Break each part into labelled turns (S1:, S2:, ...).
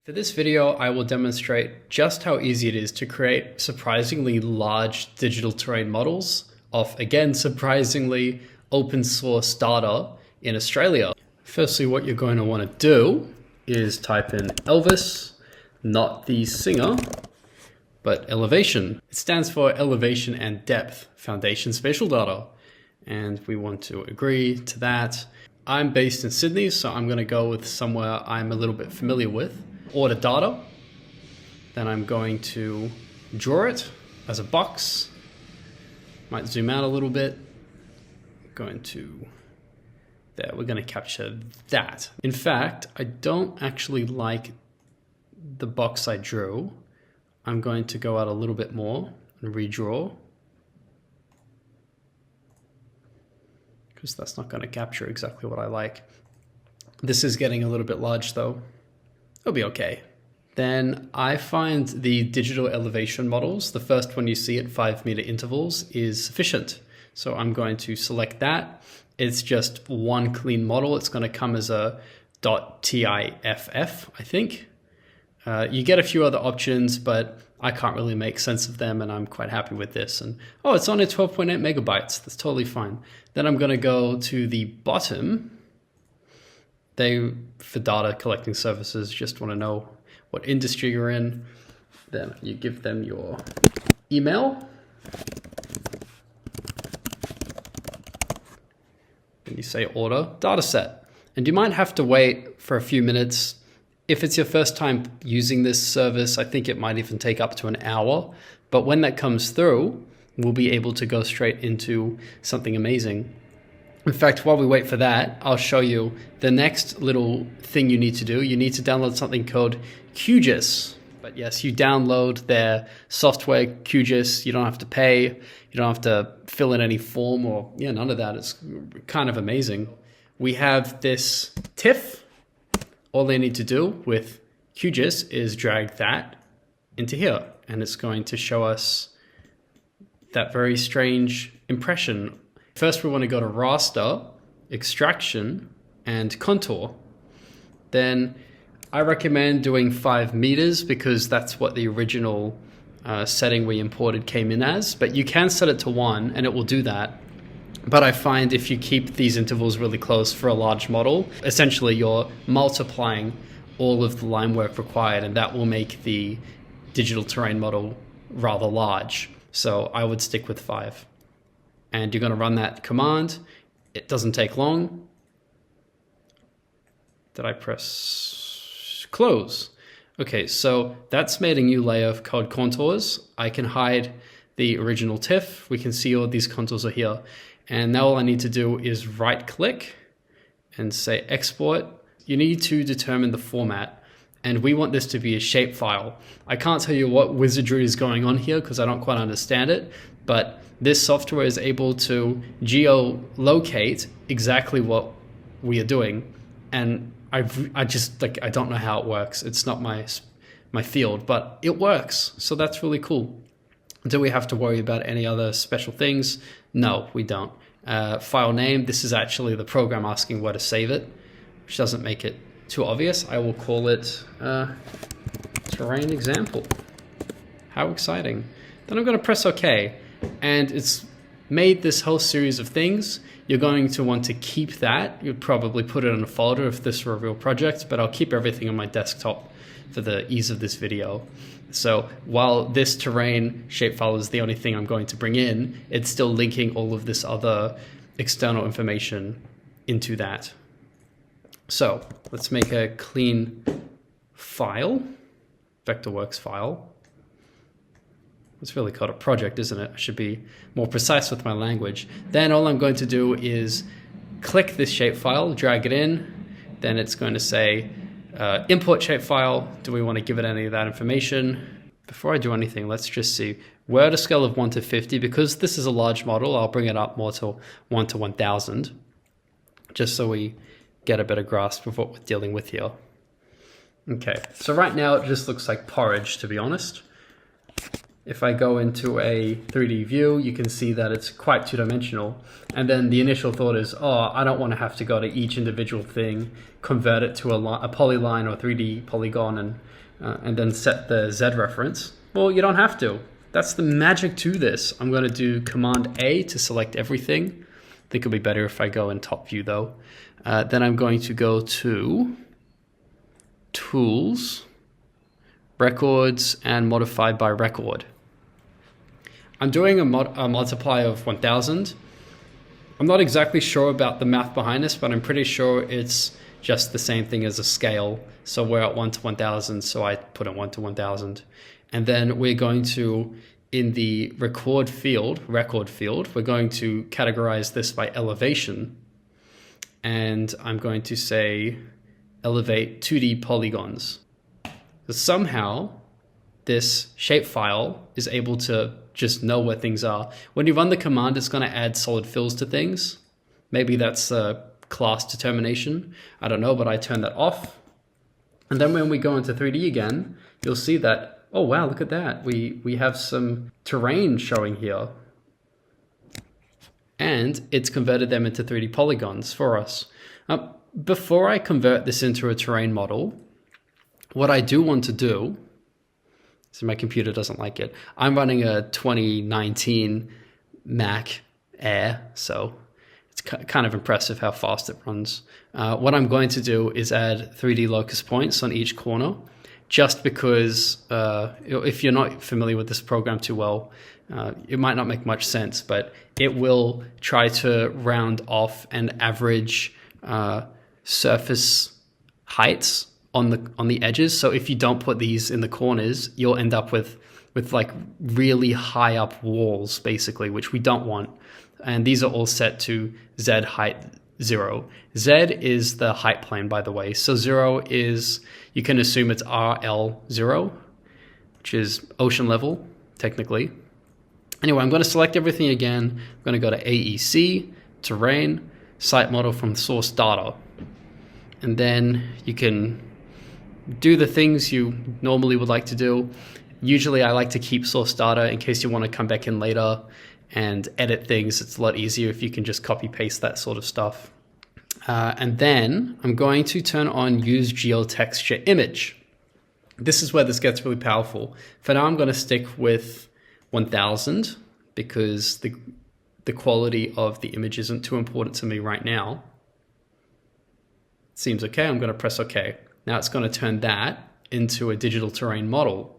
S1: For this video, I will demonstrate just how easy it is to create surprisingly large digital terrain models of, again, surprisingly open source data in Australia. Firstly, what you're going to want to do is type in ELVIS, not the singer, but elevation. It stands for Elevation and Depth Foundation Spatial Data. And we want to agree to that. I'm based in Sydney, so I'm going to go with somewhere I'm a little bit familiar with. Order data, then I'm going to draw it as a box. Might zoom out a little bit. Going to there, we're going to capture that. In fact, I don't actually like the box I drew. I'm going to go out a little bit more and redraw, because that's not going to capture exactly what I like. This is getting a little bit large though. It'll be okay. Then I find the digital elevation models, the first one you see at 5 meter intervals, is sufficient. So I'm going to select that. It's just one clean model. It's going to come as a .tiff, I think. You get a few other options, but I can't really make sense of them, and I'm quite happy with this. And oh, it's only 12.8 megabytes. That's totally fine. Then I'm going to go to the bottom. For data collecting services, just want to know what industry you're in. Then you give them your email. And you say order dataset. And you might have to wait for a few minutes. If it's your first time using this service, I think it might even take up to an hour. But when that comes through, we'll be able to go straight into something amazing. In fact, while we wait for that, I'll show you the next little thing you need to do. You need to download something called QGIS. But yes, you download their software, QGIS. You don't have to pay. You don't have to fill in any form or none of that. It's kind of amazing. We have this TIFF. All they need to do with QGIS is drag that into here, and it's going to show us that very strange impression. First, we want to go to raster, extraction, and contour. Then I recommend doing 5 meters because that's what the original setting we imported came in as, but you can set it to 1 and it will do that. But I find if you keep these intervals really close for a large model, essentially you're multiplying all of the line work required, and that will make the digital terrain model rather large. So I would stick with 5. And you're going to run that command. It doesn't take long. Did I press close? Okay, so that's made a new layer of code contours. I can hide the original TIFF. We can see all these contours are here. And now all I need to do is right click and say export. You need to determine the format. And we want this to be a shapefile. I can't tell you what wizardry is going on here because I don't quite understand it, but this software is able to geolocate exactly what we are doing. And I don't know how it works. It's not my field, but it works. So that's really cool. Do we have to worry about any other special things? No, we don't. File name, this is actually the program asking where to save it, which doesn't make it too obvious. I will call it terrain example. How exciting. Then I'm going to press OK. And it's made this whole series of things. You're going to want to keep that. You'd probably put it in a folder if this were a real project, but I'll keep everything on my desktop for the ease of this video. So while this terrain shapefile is the only thing I'm going to bring in, it's still linking all of this other external information into that. So let's make a clean file, Vectorworks file. It's really called a project, isn't it? I should be more precise with my language. Then all I'm going to do is click this shapefile, drag it in. Then it's going to say import shapefile. Do we want to give it any of that information? Before I do anything, let's just see. We're at a scale of 1 to 50. Because this is a large model, I'll bring it up more to 1 to 1000, just so we get a better grasp of what we're dealing with here. Okay, so right now it just looks like porridge, to be honest. if I go into a 3D view, you can see that it's quite two-dimensional. And then the initial thought is, oh, I don't want to have to go to each individual thing, convert it to a polyline or 3D polygon, and then set the Z reference. Well, you don't have to. That's the magic to this. I'm going to do Command A to select everything. I think it'll be better if I go in top view though. Then I'm going to go to Tools, Records, and Modify by Record. I'm doing a multiply of 1000. I'm not exactly sure about the math behind this, but I'm pretty sure it's just the same thing as a scale. So we're at 1 to 1000, so I put in 1 to 1000. And then we're going to, in the record field, we're going to categorize this by elevation. And I'm going to say elevate 2D polygons. So somehow this shapefile is able to just know where things are. When you run the command, it's going to add solid fills to things. Maybe that's a class determination. I don't know, but I turn that off. And then when we go into 3D again, you'll see that, oh wow, look at that. We have some terrain showing here. And it's converted them into 3D polygons for us. Before I convert this into a terrain model, what I do want to do, so my computer doesn't like it. I'm running a 2019 Mac Air, so it's kind of impressive how fast it runs. What I'm going to do is add 3D locus points on each corner, just because if you're not familiar with this program too well, it might not make much sense, but it will try to round off and average surface heights on the edges. So if you don't put these in the corners, you'll end up with like really high up walls, basically, which we don't want. And these are all set to Z height 0. Z is the height plane, by the way. So 0 is, you can assume it's RL0, which is ocean level, technically. Anyway, I'm going to select everything again. I'm going to go to AEC, Terrain, Site Model from Source Data. And then you can do the things you normally would like to do. Usually I like to keep source data in case you want to come back in later and edit things. It's a lot easier if you can just copy paste that sort of stuff. And then I'm going to turn on Use GeoTexture Image. This is where this gets really powerful. For now, I'm going to stick with 1000 because the quality of the image isn't too important to me right now. Seems okay. I'm going to press OK. Now it's going to turn that into a digital terrain model.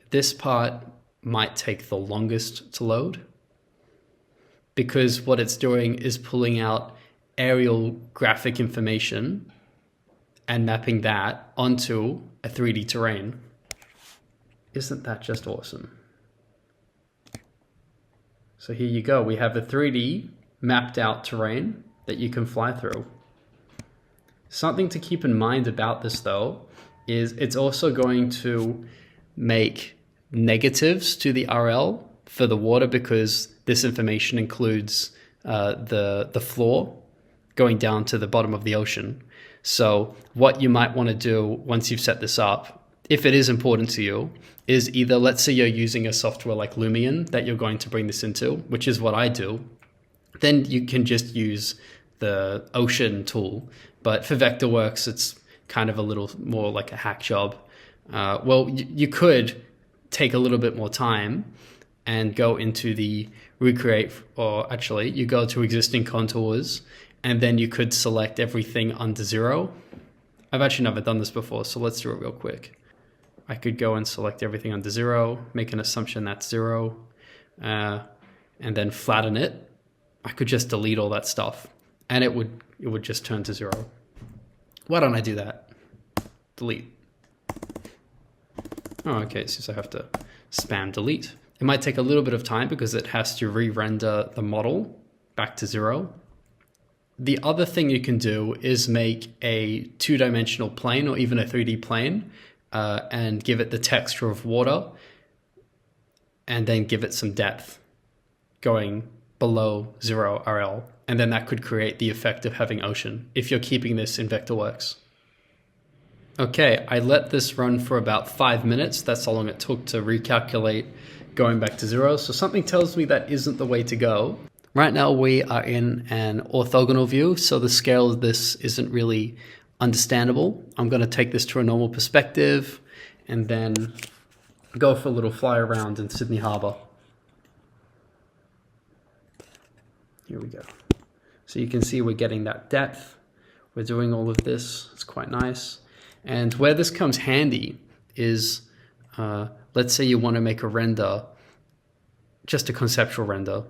S1: This part might take the longest to load because what it's doing is pulling out aerial graphic information and mapping that onto a 3D terrain. Isn't that just awesome? So here you go. We have a 3D mapped out terrain that you can fly through. Something to keep in mind about this though is it's also going to make negatives to the RL for the water because this information includes the floor going down to the bottom of the ocean. So what you might want to do once you've set this up, if it is important to you, is either, let's say you're using a software like Lumion that you're going to bring this into, which is what I do, then you can just use the ocean tool. But for Vectorworks, it's kind of a little more like a hack job. Well, you could take a little bit more time and go into the recreate, or actually you go to existing contours and then you could select everything under 0. I've actually never done this before, so let's do it real quick. I could go and select everything under 0, make an assumption that's 0, and then flatten it. I could just delete all that stuff and it would just turn to 0. Why don't I do that? Delete. Oh, okay, so I have to spam delete. It might take a little bit of time because it has to re-render the model back to 0. The other thing you can do is make a 2-dimensional plane or even a 3D plane and give it the texture of water and then give it some depth going below 0 RL. And then that could create the effect of having ocean if you're keeping this in Vectorworks. Okay, I let this run for about 5 minutes. That's how long it took to recalculate going back to 0. So something tells me that isn't the way to go. Right now we are in an orthogonal view, so the scale of this isn't really understandable. I'm going to take this to a normal perspective and then go for a little fly around in Sydney Harbour. Here we go. So you can see we're getting that depth. We're doing all of this. It's quite nice. And where this comes handy is, let's say you want to make a render, just a conceptual render,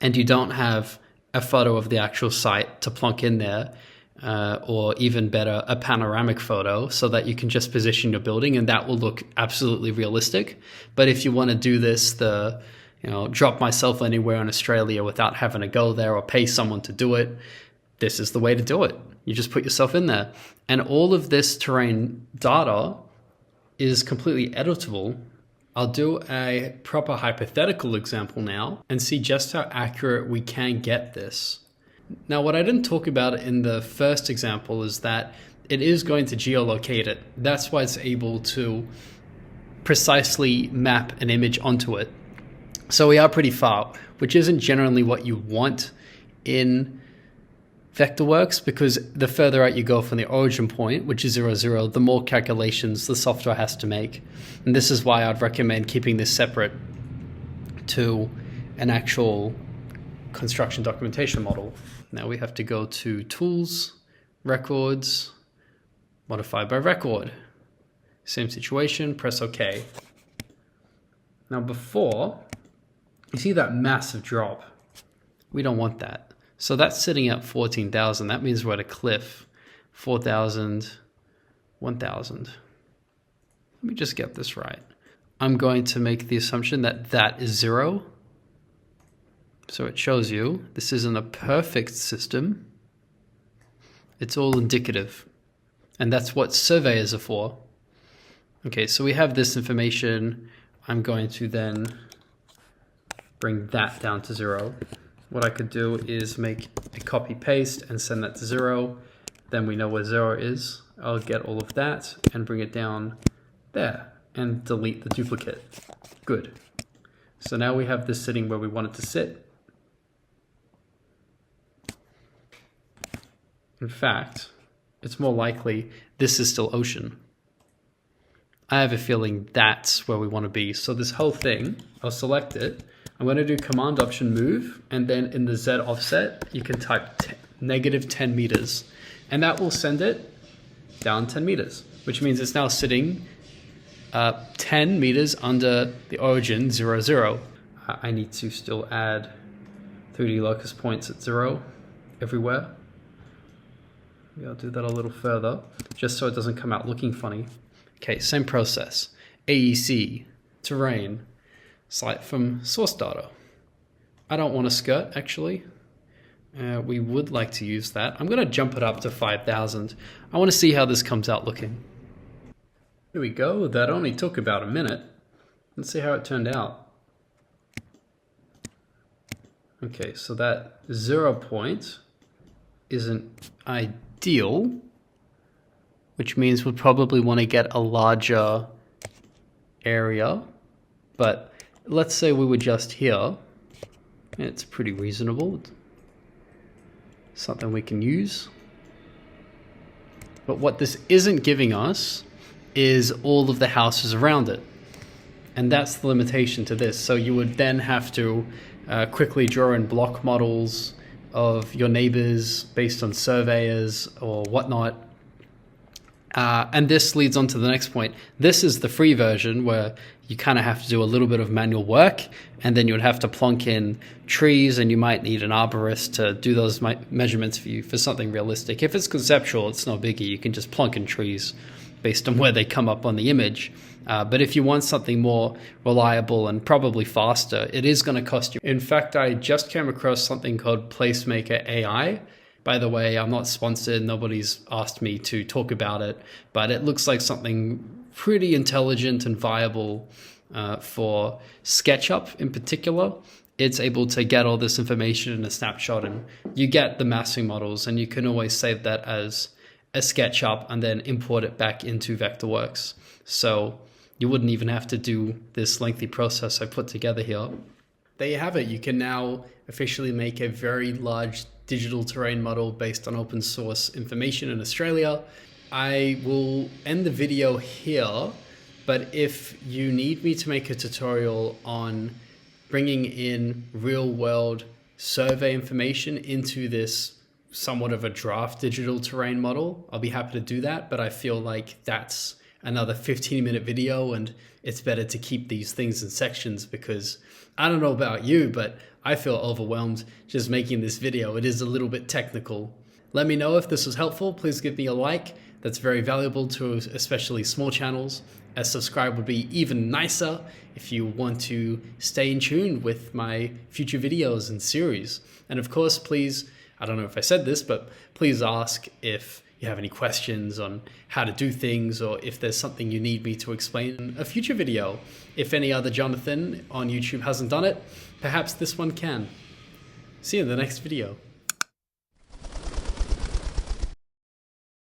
S1: and you don't have a photo of the actual site to plonk in there, or even better, a panoramic photo, so that you can just position your building and that will look absolutely realistic. But if you want to do this, drop myself anywhere in Australia without having to go there or pay someone to do it, this is the way to do it. You just put yourself in there. And all of this terrain data is completely editable. I'll do a proper hypothetical example now and see just how accurate we can get this. Now, what I didn't talk about in the first example is that it is going to geolocate it. That's why it's able to precisely map an image onto it. So we are pretty far, which isn't generally what you want in Vectorworks, because the further out you go from the origin point, which is 0, 0, the more calculations the software has to make. And this is why I'd recommend keeping this separate to an actual construction documentation model. Now we have to go to Tools, Records, Modify by Record. Same situation, press OK. Now before, you see that massive drop. We don't want that. So that's sitting at 14,000. That means we're at a cliff. 4,000, 1,000. Let me just get this right. I'm going to make the assumption that that is 0. So it shows you this isn't a perfect system. It's all indicative. And that's what surveyors are for. Okay, so we have this information. I'm going to then bring that down to 0. What I could do is make a copy paste and send that to 0. Then we know where 0 is. I'll get all of that and bring it down there and delete the duplicate. Good. So now we have this sitting where we want it to sit. In fact, it's more likely this is still ocean. I have a feeling that's where we want to be. So this whole thing, I'll select it. I'm going to do Command Option Move, and then in the Z offset, you can type negative 10 meters, and that will send it down 10 meters, which means it's now sitting 10 meters under the origin 0, 0. I need to still add 3D locus points at 0 everywhere. Maybe I'll do that a little further, just so it doesn't come out looking funny. Okay, same process. AEC, terrain, select from source data. I don't want a skirt, actually. We would like to use that. I'm going to jump it up to 5,000. I want to see how this comes out looking. Here we go. That only took about a minute. Let's see how it turned out. Okay, so that 0 point isn't ideal, which means we'll probably want to get a larger area. But let's say we were just here. It's pretty reasonable. Something we can use. But what this isn't giving us is all of the houses around it. And that's the limitation to this. So you would then have to quickly draw in block models of your neighbors based on surveyors or whatnot. And this leads on to the next point. This is the free version where you kind of have to do a little bit of manual work, and then you would have to plonk in trees, and you might need an arborist to do those measurements for you for something realistic. If it's conceptual, it's no biggie. You can just plonk in trees based on where they come up on the image. But if you want something more reliable and probably faster, it is going to cost you. In fact, I just came across something called Placemaker AI. By the way, I'm not sponsored. Nobody's asked me to talk about it, but it looks like something pretty intelligent and viable for SketchUp in particular. It's able to get all this information in a snapshot, and you get the massing models, and you can always save that as a SketchUp and then import it back into Vectorworks. So you wouldn't even have to do this lengthy process I put together here. There you have it. You can now officially make a very large digital terrain model based on open source information in Australia. I will end the video here, but if you need me to make a tutorial on bringing in real world survey information into this somewhat of a draft digital terrain model, I'll be happy to do that, but I feel like that's another 15-minute video and it's better to keep these things in sections because I don't know about you, but I feel overwhelmed just making this video. It is a little bit technical. Let me know if this was helpful. Please give me a like. That's very valuable to especially small channels. A subscribe would be even nicer if you want to stay in tune with my future videos and series. And of course, please, I don't know if I said this, but please ask if you have any questions on how to do things or if there's something you need me to explain in a future video. If any other Jonathan on YouTube hasn't done it, perhaps this one can. See you in the next video.